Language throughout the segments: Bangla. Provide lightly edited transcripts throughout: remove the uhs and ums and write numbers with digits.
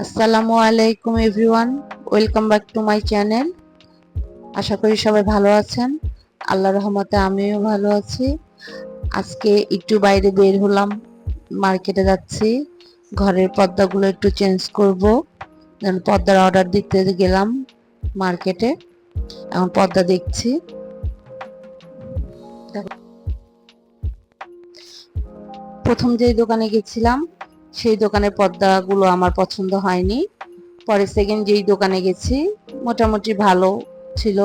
আসসালামু আলাইকুম everyone, welcome back to my channel. আশা করি সবাই ভালো আছেন। আল্লাহর রহমতে আমিও ভালো আছি। আজকে একটু বাইরে বের হলাম, মার্কেটে যাচ্ছি। ঘরের পর্দাগুলো একটু চেঞ্জ করব, যেন পর্দার অর্ডার দিতে গেলাম মার্কেটে। এখন পর্দা দেখছি। প্রথম যেই দোকানে গেছিলাম সেই দোকানের পর্দাগুলো আমার পছন্দ হয়নি। পরে সেকেন্ড যেই দোকানে গেছি মোটামুটি ভালো ছিল,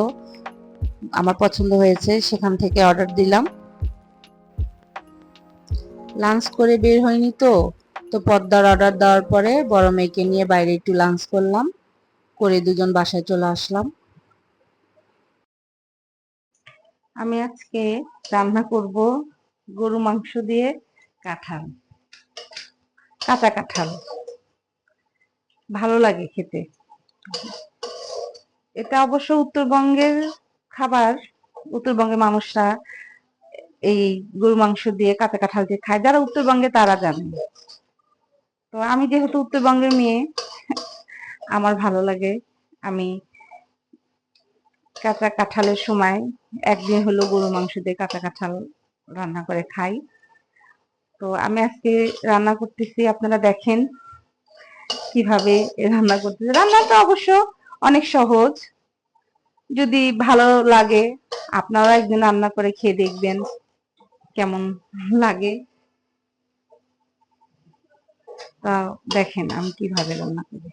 আমার পছন্দ হয়েছে, সেখান থেকে অর্ডার দিলাম। লাঞ্চ করে বের হয়নি তো তো পর্দার অর্ডার দেওয়ার পরে বড় মেয়েকে নিয়ে বাইরে একটু লাঞ্চ করলাম, করে দুজন বাসায় চলে আসলাম। আমি আজকে রান্না করব গরু মাংস দিয়ে কাঁঠাল, কাঁচা কাঁঠাল। ভালো লাগে খেতে। এটা অবশ্য উত্তরবঙ্গের খাবার। উত্তরবঙ্গের মানুষরা এই গরু মাংস দিয়ে কাঁচা কাঁঠাল দিয়ে খায়, যারা উত্তরবঙ্গে তারা জানে। তো আমি যেহেতু উত্তরবঙ্গের মেয়ে, আমার ভালো লাগে। আমি কাঁচা কাঁঠালের সময় একদিন হলো গরু মাংস দিয়ে কাঁচা কাঁঠাল রান্না করে খাই। তো আমি আজকে রান্না করতেছি, আপনারা দেখেন কিভাবে রান্না করতেছি। রান্নাটা অবশ্য অনেক সহজ, যদি ভালো লাগে আপনারা একদিন রান্না করে খেয়ে দেখবেন কেমন লাগে। তা দেখেন আমি কিভাবে রান্না করি।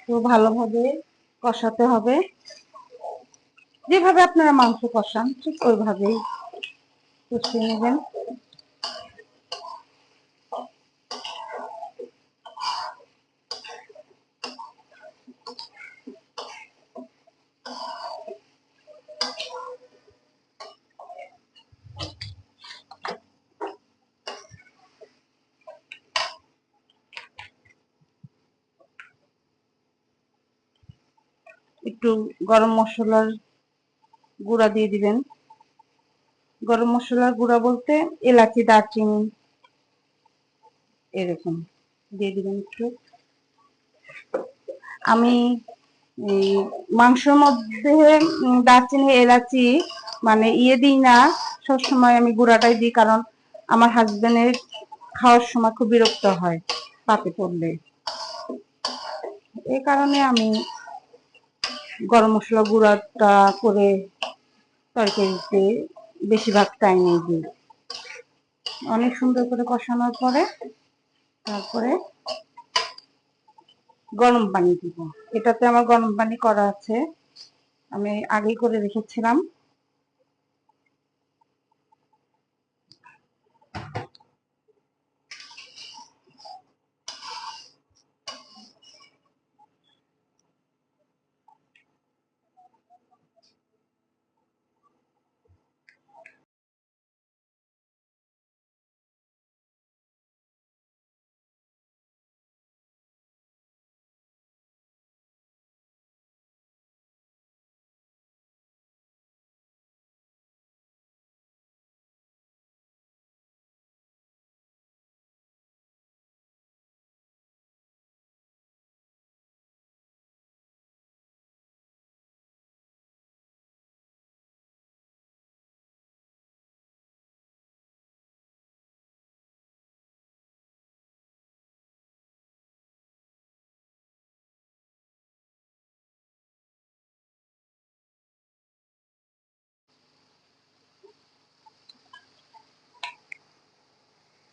তো ভালোভাবে কষাতে হবে, যেভাবে আপনারা মাংস কষান ঠিক ওইভাবেই কষিয়ে নেবেন। একটু গরম মশলার গুঁড়া দিয়ে দিবেন। গরম মশলার গুঁড়া বলতে এলাচি, দারচিনি এরকম দিয়ে দিবেন একটু। আমি এই মাংসের মধ্যে দারচিনি, এলাচি মানে দিই না, সবসময় আমি গুঁড়াটাই দিই, কারণ আমার হাজবেন্ডের খাওয়ার সময় খুব বিরক্ত হয় পাতে পড়লে। এই কারণে আমি গরম মশলা গুঁড়াটা করে তরকারিতে বেশিরভাগ টাইমে দিই। অনেক সুন্দর করে কষানোর পরে তারপরে গরম পানি দিব। এটাতে আমার গরম পানি করা আছে, আমি আগেই করে রেখেছিলাম।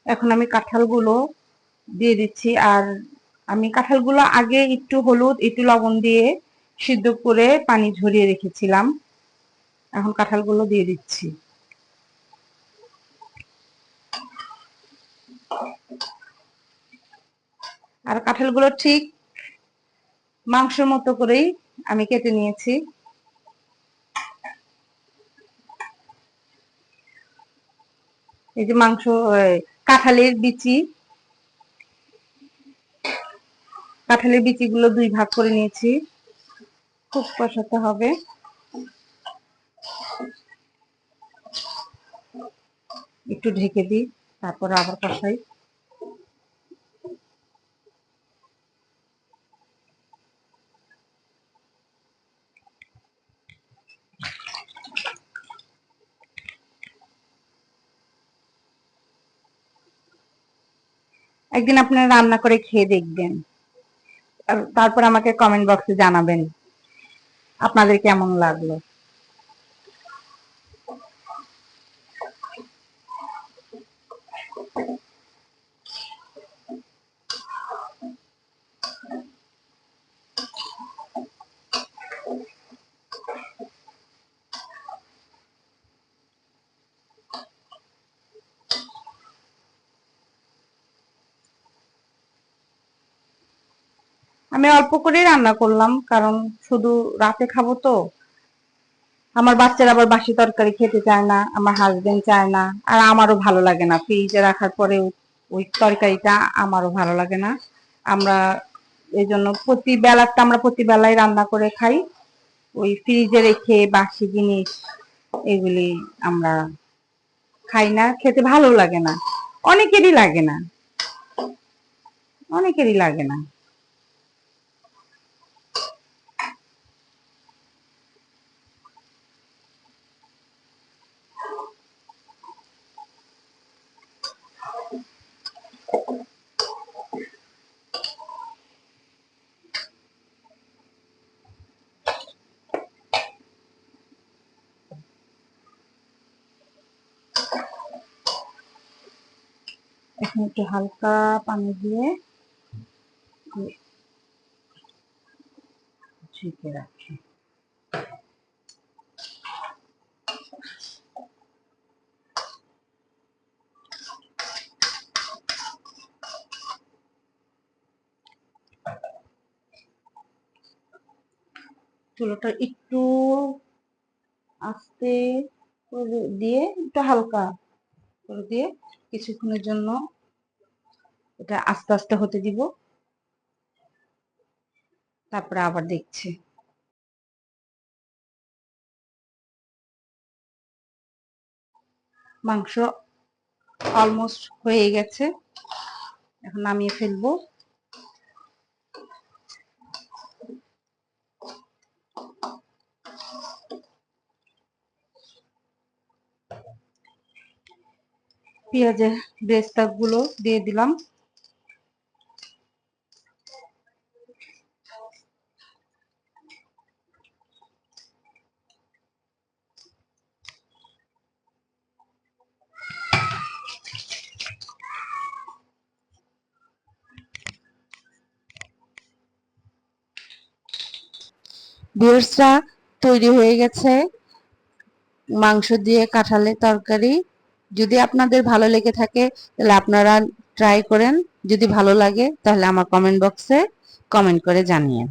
এখন আমি কাঁঠালগুলো দিয়ে দিচ্ছি। আর আমি কাঁঠালগুলো আগে একটু হলুদ একটু লবণ দিয়ে সিদ্ধ করে পানি ঝরিয়ে রেখেছিলাম। এখন কাঁঠালগুলো দিয়ে দিচ্ছি। আর কাঁঠালগুলো ঠিক মাংসের মতো করেই আমি কেটে নিয়েছি। এই যে মাংস, কাঁঠালের বিচিগুলো দুই ভাগ করে নিয়েছি। খুব কষাতে হবে। একটু ঢেকে দিই, তারপর আবার কষাই। একদিন আপনারা রান্না করে খেয়ে দেখবেন, আর তারপর আমাকে কমেন্ট বক্সে জানাবেন আপনাদের কেমন লাগলো। আমি অল্প করেই রান্না করলাম, কারণ শুধু রাতে খাবো তো। আমার বাচ্চারা আবার বাসি তরকারি খেতে চায় না, আমার হাজবেন্ড চায় না, আর আমারও ভালো লাগে না ফ্রিজে রাখার পরে ওই তরকারিটা আমারও ভালো লাগে না। আমরা এই জন্য প্রতি বেলায় রান্না করে খাই। ওই ফ্রিজে রেখে বাসি জিনিস এগুলি আমরা খাই না, খেতে ভালো লাগে না। অনেকেরই লাগে না, অনেকেরই লাগে না। এখন একটু হালকা পানি দিয়ে ঢেকে রাখি। চুলাটা একটু আস্তে করে দিয়ে, একটু হালকা করে দিয়ে কিছুক্ষণের জন্য এটা আস্তে আস্তে হতে দিব, তারপরে আবার দেখছি। মাংস অলমোস্ট হয়ে গেছে, এখন নামিয়ে ফেলবো। পেঁয়াজের বেরেস্তা গুলো দিয়ে দিলাম। ভিউয়ার্সরা, তৈরি হয়ে গেছে মাংস দিয়ে কাঁঠালের তরকারি। যদি আপনাদের ভালো লেগে থাকে তাহলে আপনারা ট্রাই করেন। যদি ভালো লাগে তাহলে আমার কমেন্ট বক্সে কমেন্ট করে জানিয়েন।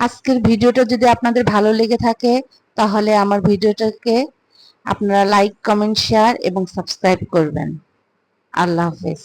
আজকের ভিডিওটা যদি আপনাদের ভালো লেগে থাকে তাহলে আমার ভিডিওটাকে আপনারা লাইক, কমেন্ট, শেয়ার এবং সাবস্ক্রাইব করবেন। আল্লাহ হাফেজ।